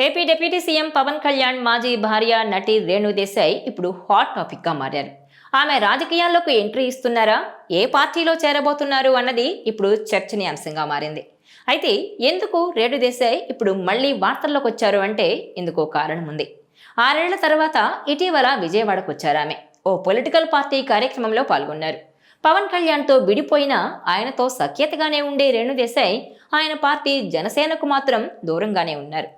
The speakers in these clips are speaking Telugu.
AP deputy CM Pawan Kalyan మాజీ భార్య నటి రేణు దేశాయ్ ఇప్పుడు హాట్ టాపిక్ గా మారారు. ఆమె రాజకీయాల్లోకి ఎంట్రీ ఇస్తున్నారా, ఏ పార్టీలో చేరబోతున్నారు అన్నది ఇప్పుడు చర్చనీయాంశంగా మారింది. అయితే ఎందుకు రేణు దేశాయ్ ఇప్పుడు మళ్ళీ వార్తల్లోకి వచ్చారు అంటే ఇందుకో కారణం ఉంది. 6 ఏళ్ల తర్వాత ఇటీవల విజయవాడకు వచ్చారు ఆమె. ఓ పొలిటికల్ పార్టీ కార్యక్రమంలో పాల్గొన్నారు. పవన్ కళ్యాణ్తో విడిపోయినా ఆయనతో సఖ్యతగానే ఉండే రేణు దేశాయ్ ఆయన పార్టీ జనసేనకు మాత్రం దూరంగానే ఉన్నారు.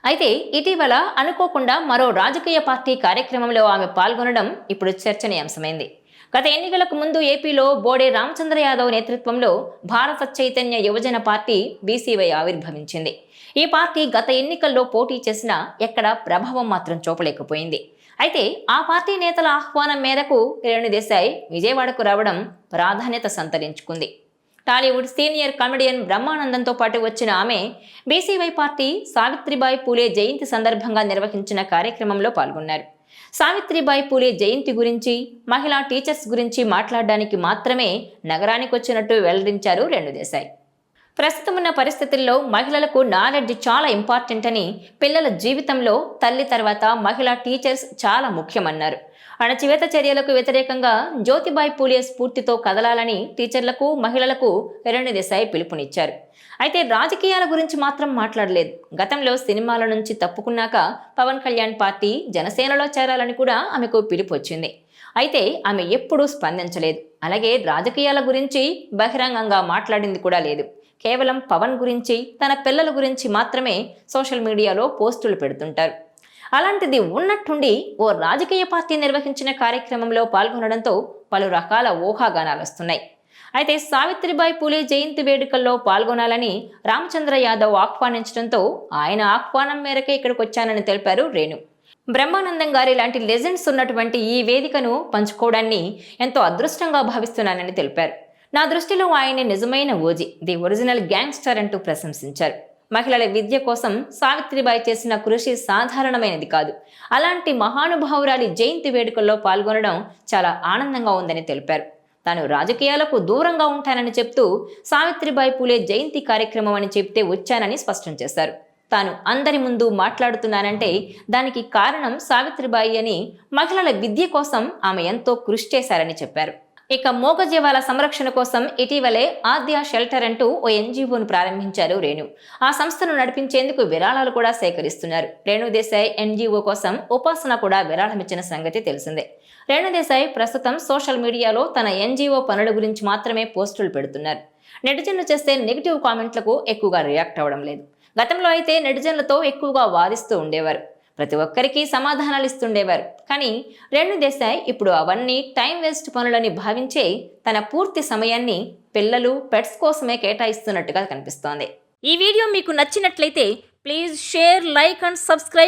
అయితే ఇటీవల అనుకోకుండా మరో రాజకీయ పార్టీ కార్యక్రమంలో ఆమె పాల్గొనడం ఇప్పుడు చర్చనీయాంశమైంది. గత ఎన్నికలకు ముందు ఏపీలో బోడే రామచంద్ర యాదవ్ నేతృత్వంలో భారత చైతన్య యువజన పార్టీ బీసీవై ఆవిర్భవించింది. ఈ పార్టీ గత ఎన్నికల్లో పోటీ చేసినా ఎక్కడా ప్రభావం మాత్రం చూపలేకపోయింది. అయితే ఆ పార్టీ నేతల ఆహ్వానం మేరకు రేణు దేశాయ్ విజయవాడకు రావడం ప్రాధాన్యత సంతరించుకుంది. టాలీవుడ్ సీనియర్ కమెడియన్ బ్రహ్మానందంతో పాటు వచ్చిన ఆమె బీసీవై పార్టీ సావిత్రిబాయి పూలే జయంతి సందర్భంగా నిర్వహించిన కార్యక్రమంలో పాల్గొన్నారు. సావిత్రిబాయి పూలే జయంతి గురించి, మహిళా టీచర్స్ గురించి మాట్లాడడానికి మాత్రమే నగరానికి వచ్చినట్టు వెల్లడించారు రేణు దేశాయ్. ప్రస్తుతం ఉన్న పరిస్థితుల్లో మహిళలకు నాలెడ్జ్ చాలా ఇంపార్టెంట్ అని, పిల్లల జీవితంలో తల్లి తర్వాత మహిళా టీచర్స్ చాలా ముఖ్యమన్నారు. అణచివేత చర్యలకు వ్యతిరేకంగా జ్యోతిబాయి పూలే స్ఫూర్తితో కదలాలని టీచర్లకు, మహిళలకు రేణు దేశాయ్ పిలుపునిచ్చారు. అయితే రాజకీయాల గురించి మాత్రం మాట్లాడలేదు. గతంలో సినిమాల నుంచి తప్పుకున్నాక పవన్ కళ్యాణ్ పార్టీ జనసేనలో చేరాలని కూడా ఆమెకు పిలుపు వచ్చింది. అయితే ఆమె ఎప్పుడూ స్పందించలేదు. అలాగే రాజకీయాల గురించి బహిరంగంగా మాట్లాడింది కూడా లేదు. కేవలం పవన్ గురించి, తన పిల్లల గురించి మాత్రమే సోషల్ మీడియాలో పోస్టులు పెడుతుంటారు. అలాంటిది ఉన్నట్టుండి ఓ రాజకీయ పార్టీ నిర్వహించిన కార్యక్రమంలో పాల్గొనడంతో పలు రకాల ఊహాగానాలు వస్తున్నాయి. అయితే సావిత్రిబాయి పూలే జయంతి వేడుకల్లో పాల్గొనాలని రామచంద్ర యాదవ్ ఆహ్వానించడంతో ఆయన ఆహ్వానం మేరకే ఇక్కడికి వచ్చానని తెలిపారు రేణు. బ్రహ్మానందం గారి లాంటి లెజెండ్స్ ఉన్నటువంటి ఈ వేదికను పంచుకోవడాన్ని ఎంతో అదృష్టంగా భావిస్తున్నానని తెలిపారు. నా దృష్టిలో ఆయన నిజమైన ఓజీ, ది ఒరిజినల్ గ్యాంగ్స్టర్ అంటూ ప్రశంసించారు. మహిళల విద్య కోసం సావిత్రిబాయి చేసిన కృషి సాధారణమైనది కాదు. అలాంటి మహానుభావురాలి జయంతి వేడుకల్లో పాల్గొనడం చాలా ఆనందంగా ఉందని తెలిపారు. తాను రాజకీయాలకు దూరంగా ఉంటానని చెప్తూ సావిత్రిబాయి పూలే జయంతి కార్యక్రమం అని చెప్తే వచ్చానని స్పష్టం చేశారు. తాను అందరి ముందు మాట్లాడుతున్నానంటే దానికి కారణం సావిత్రిబాయి అని, మహిళల విద్య కోసం ఆమె ఎంతో కృషి చేశారని చెప్పారు. ఇక మూగజీవాల సంరక్షణ కోసం ఇటీవలే ఆద్య షెల్టర్ అంటూ ఓ ఎన్జీఓను ప్రారంభించారు రేణు. ఆ సంస్థను నడిపించేందుకు విరాళాలు కూడా సేకరిస్తున్నారు. రేణు దేశాయ్ ఎన్జీఓ కోసం ఉపాసన కూడా విరాళమిచ్చిన సంగతి తెలిసిందే. రేణు దేశాయ్ ప్రస్తుతం సోషల్ మీడియాలో తన ఎన్జీఓ పనుల గురించి మాత్రమే పోస్టులు పెడుతున్నారు. నెటిజన్లు చేసే నెగిటివ్ కామెంట్లకు ఎక్కువగా రియాక్ట్ అవ్వడం లేదు. గతంలో అయితే నెటిజన్లతో ఎక్కువగా వాదిస్తూ ఉండేవారు. ప్రతి ఒక్కరికి సమాధానాలు ఇస్తుండేవారు. కానీ రేణు దేశాయ్ ఇప్పుడు అవన్నీ టైం వేస్ట్ పనులని భావించే తన పూర్తి సమయాన్ని పిల్లలు, పెట్స్ కోసమే కేటాయిస్తున్నట్టుగా కనిపిస్తోంది. ఈ వీడియో మీకు నచ్చినట్లయితే please share, like and subscribe.